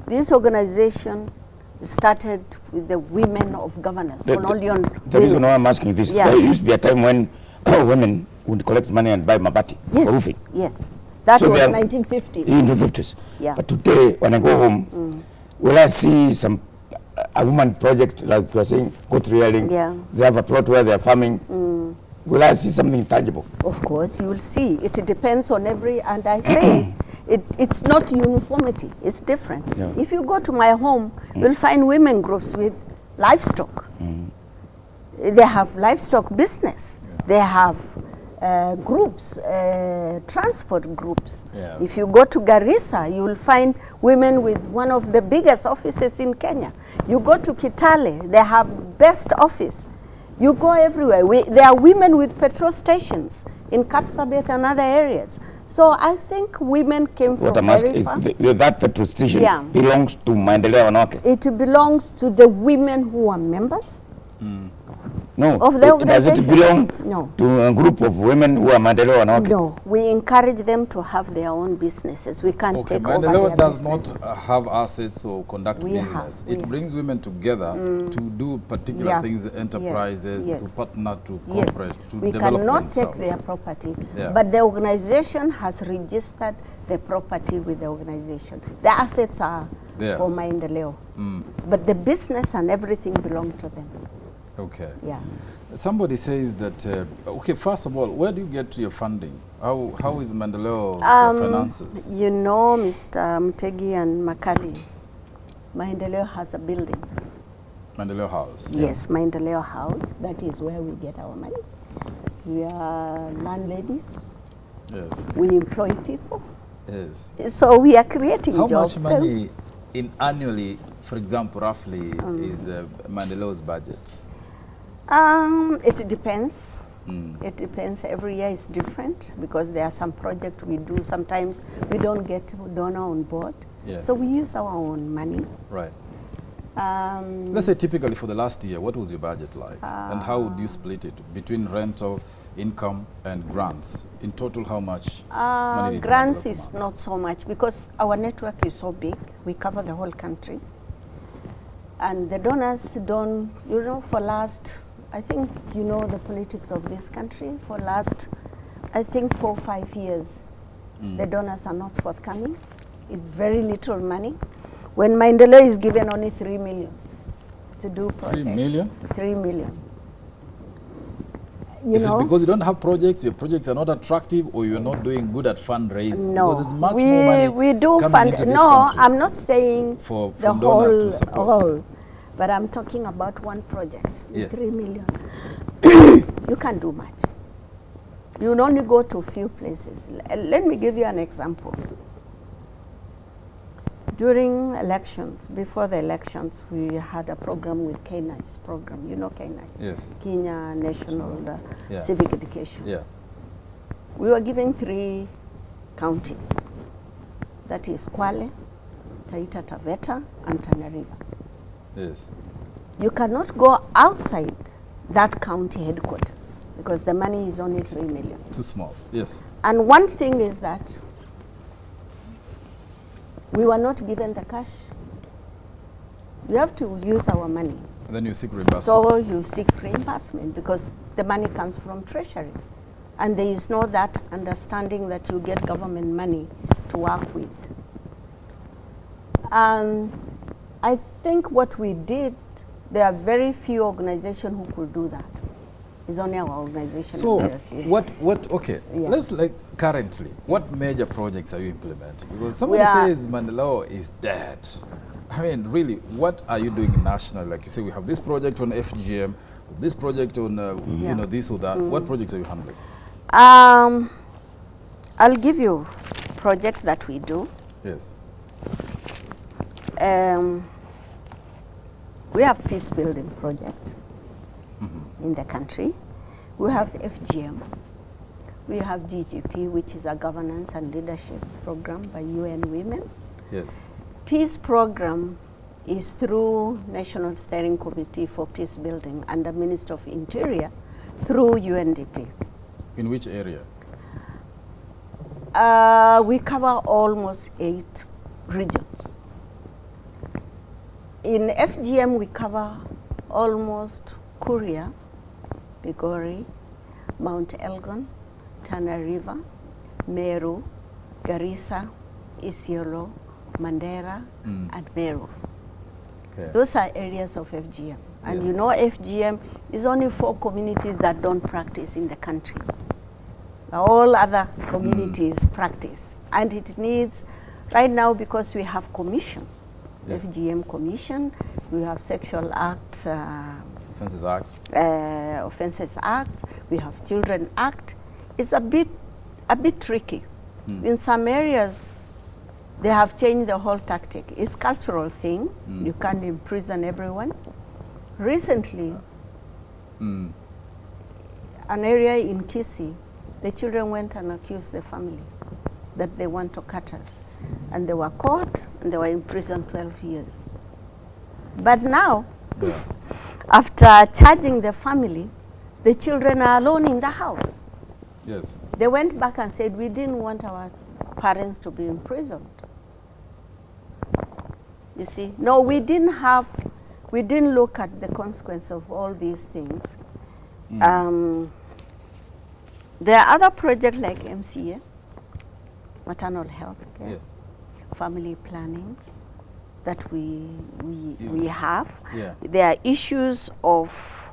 This organization started with the women of governors, colonial The reason why I'm asking this, there used to be a time when women would collect money and buy mabati for roofing. Yes, that was 1950s. In the 50s. Yeah. But today, when I go home, will I see a woman project, like you are saying, goat rearing? Yeah. They have a plot where they are farming. Will I see something tangible? Of course, you will see. It depends on every, and I say, it's not uniformity, it's different. Yeah. If you go to my home, you'll find women groups with livestock. They have livestock business. Yeah. They have groups, transport groups. Yeah. If you go to Garissa, you will find women with one of the biggest offices in Kenya. You go to Kitale, they have best office. You go everywhere. There are women with petrol stations in Kapsabet and other areas. So I think women came What from I'm asking very is, far. that petrol station Yeah. belongs to Maendeleo Wanawake? It belongs to the women who are members. No. Of the Does organization? it belong No. to a group of women who are Maendeleo Wanawake? No, we encourage them to have their own businesses. We can't Okay, take over Maendeleo their does business. not have assets or conduct We business. have, It brings women together to do particular Yeah. things, enterprises, Yes. to partner, to Yes. cooperate, to We develop cannot themselves. take their property, Yeah. but the organization has registered the property with the organization. The assets are Yes. for Maendeleo, but the business and everything belong to them. Okay. Yeah. Somebody says that, okay, first of all, where do you get your funding? How is Maendeleo's finances? You know, Mr. Mtegi and Makali, Maendeleo has a building. Maendeleo House. Yes, Maendeleo House. That is where we get our money. We are landladies. Yes. We employ people. Yes. So we are creating How jobs. much money in annually, for example, roughly, is Maendeleo's budget? It depends. It depends. Every year is different because there are some projects we do. Sometimes we don't get donor on board. Yes. So we use our own money. Right. Let's say typically for the last year, what was your budget like? And how would you split it between rental, income, and grants? In total, how much money did Grants Maendeleo is come out? not so much because our network is so big. We cover the whole country. And the donors don't, you know, for last, I think you know the politics of this country. For last, I think 4 or 5 years, the donors are not forthcoming. It's very little money. When Maendeleo is given only 3 million to do projects. 3 million? 3 million. You Is know? it because you don't have projects, your projects are not attractive, or you're not doing good at fundraising? No, Because there's much more money we do coming fund. into this No, country. I'm not saying For- the from donors to whole, support. whole, but I'm talking about one project. Yeah. 3 million. You can't do much. You will only go to a few places. Let me give you an example. During elections, before the elections, we had a program with KNICE program. You know KNICE? Yes. Kenya National Yeah. Civic Education. Yeah. We were given 3 counties. That is Kwale, Taita Taveta, and Tana River. Yes. You cannot go outside that county headquarters because the money is only 3 million. Too small. Yes. And one thing is that we were not given the cash. We have to use our money. And then you seek reimbursement. So you seek reimbursement because the money comes from Treasury. And there is no that understanding that you get government money to work with. I think what we did, there are very few organizations who could do that. It's only our organization. So and very few. okay, Yeah. let's currently, what major projects are you implementing? Because somebody says Maendeleo is dead. I mean, really, what are you doing nationally? Like you say, we have this project on FGM, this project on, you know, this or that. What projects are you handling? I'll give you projects that we do. Yes. We have peace building project in the country. We have FGM. We have GGP, which is a governance and leadership program by UN Women. Yes. Peace program is through National Steering Committee for Peace Building and the Minister of Interior through UNDP. In which area? We cover almost 8 regions. In FGM, we cover almost Kuria, Migori, Mount Elgon, Tana River, Meru, Garissa, Isiolo, Mandera, and Meru. Okay. Those are areas of FGM. And Yes. you know FGM is only 4 communities that don't practice in the country. All other communities practice. And it needs, right now, because we have commission, Yes. FGM commission, we have Sexual Act, Offences Act. Offences Act, we have Children Act. It's a bit tricky. In some areas, they have changed the whole tactic. It's cultural thing. You can't imprison everyone. Recently, an area in Kisii, the children went and accused the family that they want to cut us. And they were caught and they were in prison 12 years. But now, after charging the family, the children are alone in the house. Yes. They went back and said, we didn't want our parents to be imprisoned. You see, no, we didn't look at the consequence of all these things. There are other projects like MCA, maternal health care, family plannings that we have. Yeah. There are issues of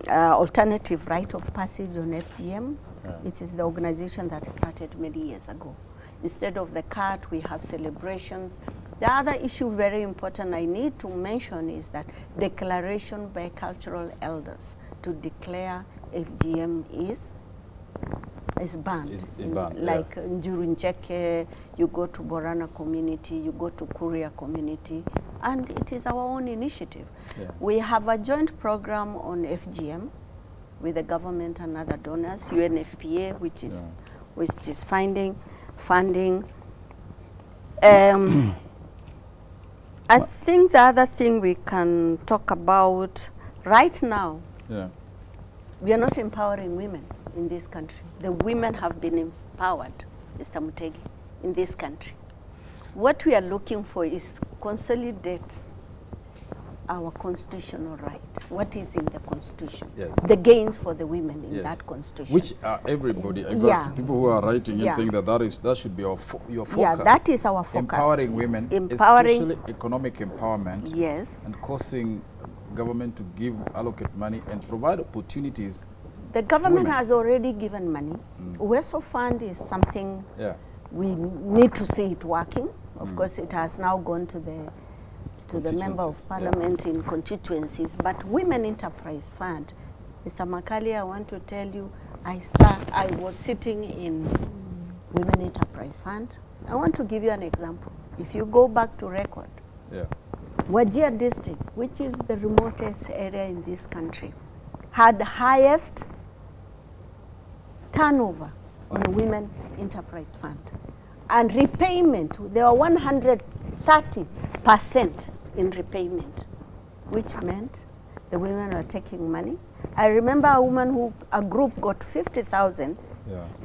alternative rite of passage on FGM. It is the organization that started many years ago. Instead of the cut, we have celebrations. The other issue, very important, I need to mention is that declaration by cultural elders to declare FGM is banned. Is banned, Like Njuru Ncheke, you go to Borana community, you go to Kuria community, and it is our own initiative. Yeah. We have a joint program on FGM with the government and other donors, UNFPA, which is funding. I think the other thing we can talk about right now, we are not empowering women in this country. The women have been empowered, Mr. Mutegi, in this country. What we are looking for is consolidate our constitutional right. What is in the constitution? Yes. The gains for the women in that constitution. Which everybody, in fact, people who are writing and think that should be your focus. Yeah, that is our focus. Empowering women, Empowering, especially economic empowerment. Yes. And causing government to allocate money and provide opportunities. The government women. has already given money. Weso Fund is something we need to see it working. Of course, it has now gone to the Member of Parliament in constituencies. But Women Enterprise Fund, Mr. Makali, I want to tell you, I was sitting in Women Enterprise Fund. I want to give you an example. If you go back to record, Wajir district, which is the remotest area in this country, had the highest turnover on Women Enterprise Fund. And repayment, there were 130% in repayment, which meant the women were taking money. I remember a group got 50,000,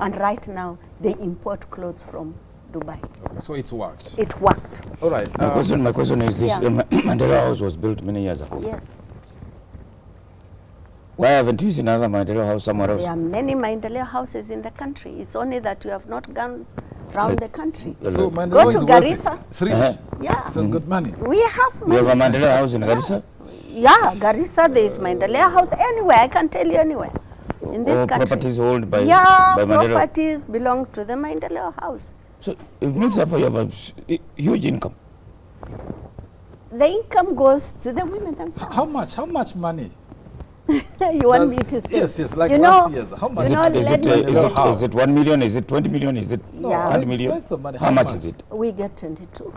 and right now they import clothes from Dubai. Okay, so it's worked. It worked. All right. My question is this: Mandela House was built many years ago. Yes. Why haven't you seen another Mandela House somewhere else? There are many Mandela houses in the country. It's only that you have not gone around the country. So Go Mandela to is Garissa. It's rich. Yeah. So it's good money. We have You have money. a Mandela House in Garissa? Yeah, Garissa, there is Mandela House anywhere. I can tell you anywhere in this country. Properties owned by by Mandela? properties belongs to the Mandela House. So it means therefore you have a huge income. The income goes to the women themselves. How much money? You want me to say? Yes, like You last know- year's. How much? you know, Is it 1 million? Is it 20 million? Is it No, 100 million? expensive money. How much is it? We get 22,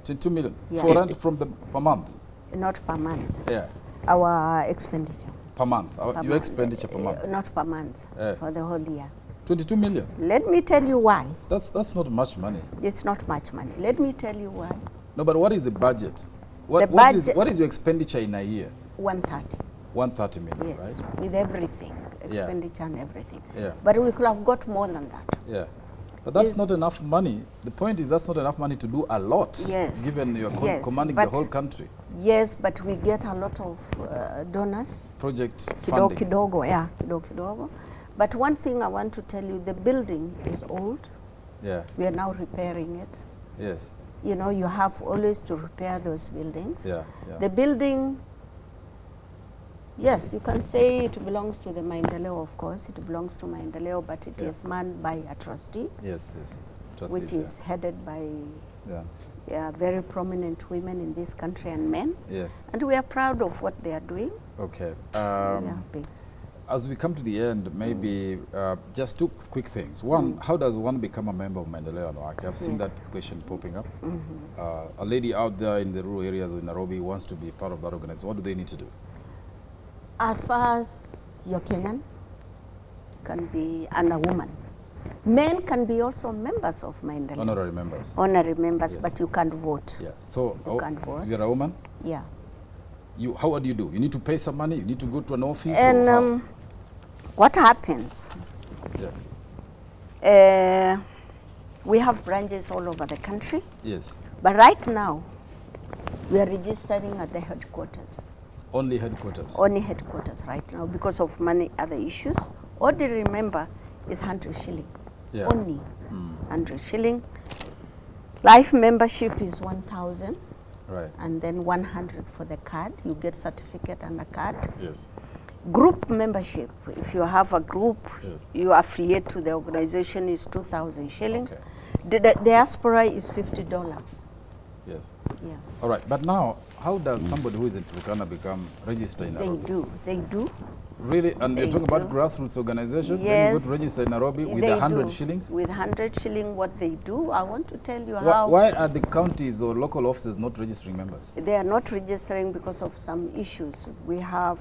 22 million Yeah. for rent from per month. not per month. Yeah, Our expenditure. per month. Your month. expenditure per month. Not per month, Yeah. for the whole year. 22 million. Let me tell you why. That's not much money. It's not much money. Let me tell you why. No, but what is the budget? The budget- What is your expenditure in a year? 130. 130 million, Yes, right? with everything, expenditure and everything. Yeah. But we could have got more than that. Yeah. But that's is- not enough money. The point is that's not enough money to do a lot, Yes. given you're Yes, commanding the but- whole country. Yes, but we get a lot of donors. Project Kidogo funding. kidogo, yeah, kidogo kidogo. But one thing I want to tell you, the building is old. Yeah, We are now repairing it. yes, You know, you have always to repair those buildings. yeah, yeah. The building, yes, you can say it belongs to the Maendeleo, of course. It belongs to Maendeleo, but it Yeah. is manned by a trustee, Yes, yes. which Trustees, is headed by yeah. very prominent women in this country and men. Yes. And we are proud of what they are doing. Okay. We are happy. As we come to the end, maybe just two quick things. One, how does one become a member of Maendeleo Wanawake? I've seen Yes. that question popping up. A lady out there in the rural areas of Nairobi wants to be part of that organization. What do they need to do? As far as you're Kenyan, can be, and a woman. Men can be also members of Maendeleo. Honorary members. Honorary members, Yes. but you can't vote. Yeah. So, You can't vote. if you're a woman, Yeah. how do you do? You need to pay some money? You need to go to an office? And or how? what happens? Yeah. We have branches all over the country, Yes. but right now we are registering at the headquarters. Only headquarters. Only headquarters right now because of many other issues. Ordinary member is 100 shilling. Yeah. Only 100 shilling. Life membership is 1,000 Right. and then 100 for the card. You get certificate and a card. Yes. Group membership, if you have a group, Yes. you affiliate to the organization, is 2,000 shilling. Okay. The diaspora is $50. Yes. Yeah, All right. But now, how does somebody who is in Turkana become registered in they Nairobi? do. They do. Really? And you're They talking about do. grassroots organization? Then you Yes. go to register in Nairobi with They 100 do. shillings? With 100 shilling, what they do, I want to tell you Why, how. why are the counties or local offices not registering members? They are not registering because of some issues. We have,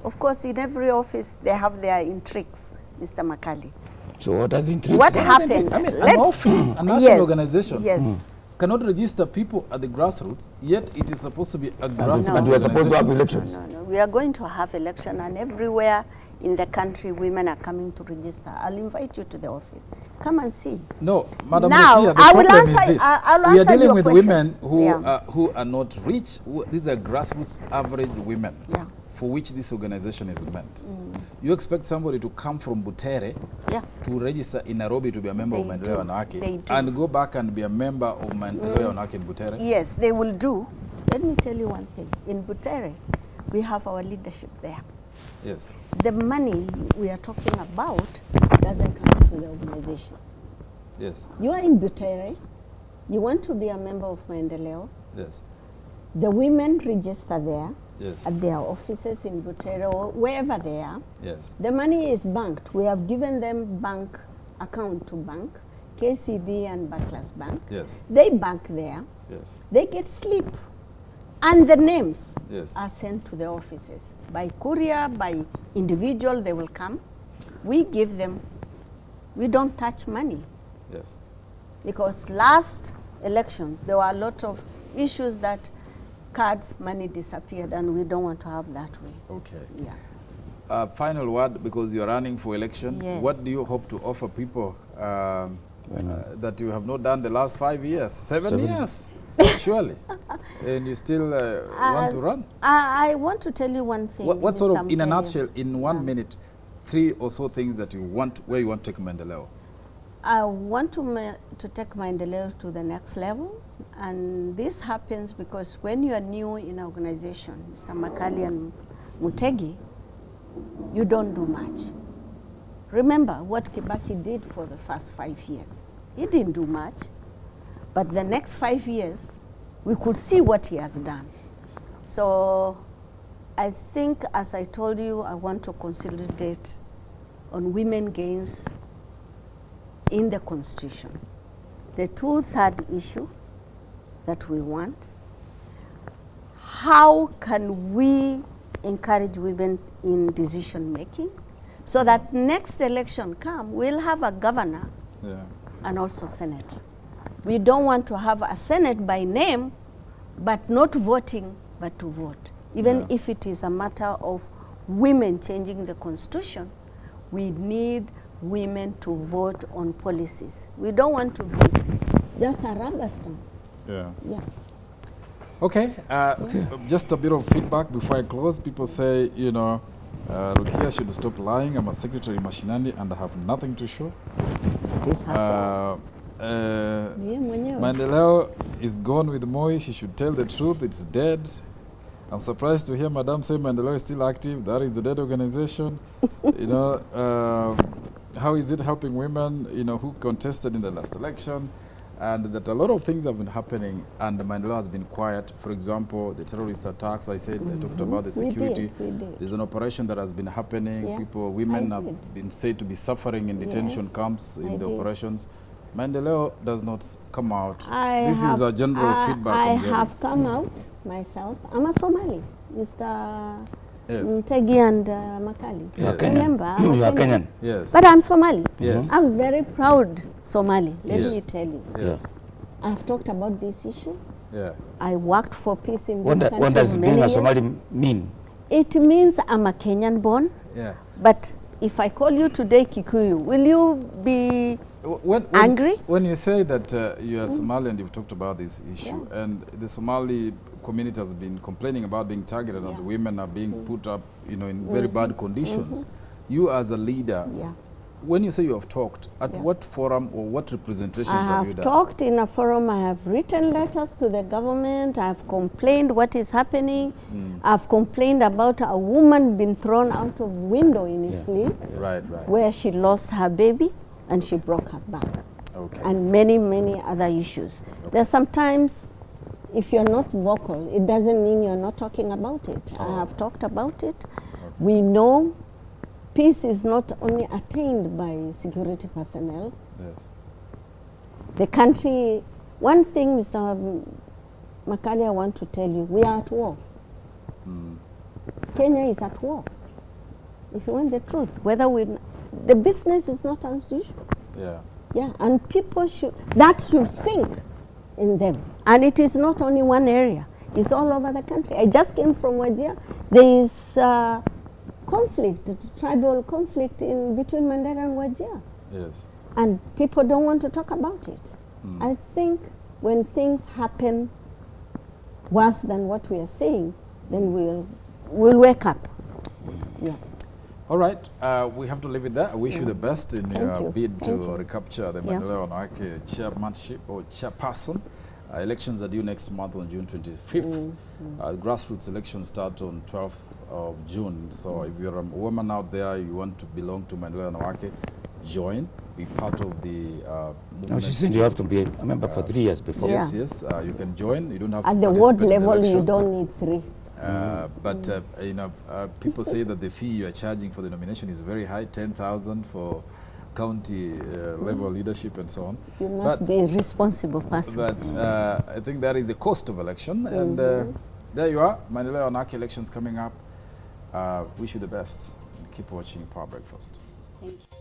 of course, in every office, they have their intrigues, Mr. Makali. So what are the intrigues? What now? happened? I mean, Let- an office, a national Yes, organization, Yes. cannot register people at the grassroots, yet it is supposed to be a grassroots And we are supposed to have organization. elections. No. We are going to have election, and everywhere in the country, women are coming to register. I'll invite you to the office. Come and see. No, Madam Now, Mukia, the I will problem is answer- this. I'll We are answer dealing your with question. women Yeah. who are not rich. These are grassroots average women Yeah. for which this organization is meant. You expect somebody to come from Butere Yeah. to register in Nairobi to be a member of They Maendeleo do. They Wanawake do. and go back and be a member of Maendeleo Wanawake in Butere? Yes, they will do. Let me tell you one thing. In Butere, we have our leadership there. Yes. The money we are talking about doesn't come to the organization. Yes. You are in Butere. You want to be a member of Maendeleo. Yes. The women register there Yes. at their offices in Butere or wherever they are. Yes. The money is banked. We have given them bank account to bank, KCB and Barclays Bank. Yes. They bank there. Yes. They get slip. And the names Yes. are sent to the offices. By courier, by individual, they will come. We give them, we don't touch money. Yes. Because last elections, there were a lot of issues that cards money disappeared, and we don't want to have that way. Okay. Yeah. Final word, because you're running for election. Yes. What do you hope to offer people that you have not done the last 5 years? 7 years, surely. And you still want to run? I want to tell you one thing. What sort of, Mr. in a Mukeli. nutshell, in 1 minute, 3 or so things that you want, where you want to take Maendeleo? I want to take Maendeleo to the next level, and this happens because when you are new in an organization, Mr. Makali and Mutegi, you don't do much. Remember what Kibaki did for the first 5 years. He didn't do much, but the next 5 years, we could see what he has done. So I think, as I told you, I want to consolidate on women gains in the Constitution. The 2/3 issue that we want, how can we encourage women in decision making so that next election come, we'll have a governor Yeah. and also Senate. We don't want to have a Senate by name, but not voting, but to vote. Even Yeah. if it is a matter of women changing the Constitution, we need women to vote on policies. We don't want to be just a rubber stamp. Yeah. Yeah. Okay. Just a bit of feedback before I close. People say, you know, Rukia should stop lying. I'm a secretary mashinani and I have nothing to show. This has Maendeleo is gone with Moi. She should tell the truth. It's dead. I'm surprised to hear Madam say Maendeleo is still active. That is the dead organization. You know, how is it helping women, you know, who contested in the last election? And that a lot of things have been happening and Maendeleo has been quiet. For example, the terrorist attacks, I said, I talked about the security. We did. There's an operation that has been happening. Yeah, Women I have did. been said to be suffering in detention Yes, camps in I the did. operations. Maendeleo does not come out. This is a general feedback. I I'm getting. have come out myself. I'm a Somali, Mr. Yes. Mtegi and Makali. You are Yes. Kenyan. Remember, I'm a You are Kenyan. Kenyan. Yes. But I'm Somali. Yes. I'm very proud Somali, let Yes. me tell you. Yes. I've talked about this issue. Yeah. I worked for peace in What, this country what does for being many a years. Somali mean? It means I'm a Kenyan born, Yeah. but if I call you today Kikuyu, will you be When angry? When you say that you are Somali and you've talked about this issue, and the Somali community has been complaining about being targeted and the women are being put up, you know, in very bad conditions. You as a leader, Yeah. when you say you have talked, at Yeah. what forum or what representations I have you have done? talked in a forum, I have written letters to the government, I have complained what is happening. I've complained about a woman being thrown out of window in his sleep Right, right. where she lost her baby and she broke her back. Okay. And many, many other issues. There's sometimes, if you're not vocal, it doesn't mean you're not talking about it. I have talked about it. We know peace is not only attained by security personnel. Yes. The country, one thing, Mr. Makali, I want to tell you, we are at war. Kenya is at war. If you want the truth, whether the business is not as usual. Yeah. Yeah, and people that should sink in them. And it is not only one area, it's all over the country. I just came from Wajir. There is conflict, tribal conflict between Mandera and Wajir. Yes. And people don't want to talk about it. I think when things happen worse than what we are saying, then we'll wake up. Yeah. All right, we have to leave it there. I wish you the best in your you. bid Thank to you. recapture the Yeah. Maendeleo Wanawake chairmanship or chairperson. Elections are due next month on June 25th. Grassroots elections start on 12th of June. So if you're a woman out there, you want to belong to Maendeleo Wanawake, join, be part of the No, movement. she said you have to be a member for 3 years before. Yeah. Yes, yes, you can join. You don't have At to the participate ward in the level, you election. don't need 3. But you know, people say that the fee you are charging for the nomination is very high, 10,000 for county level leadership and so on. You must be a responsible person. But I think that is the cost of election, and there you are. Maendeleo Wanawake elections coming up. Wish you the best. Keep watching Power Breakfast. Thank you.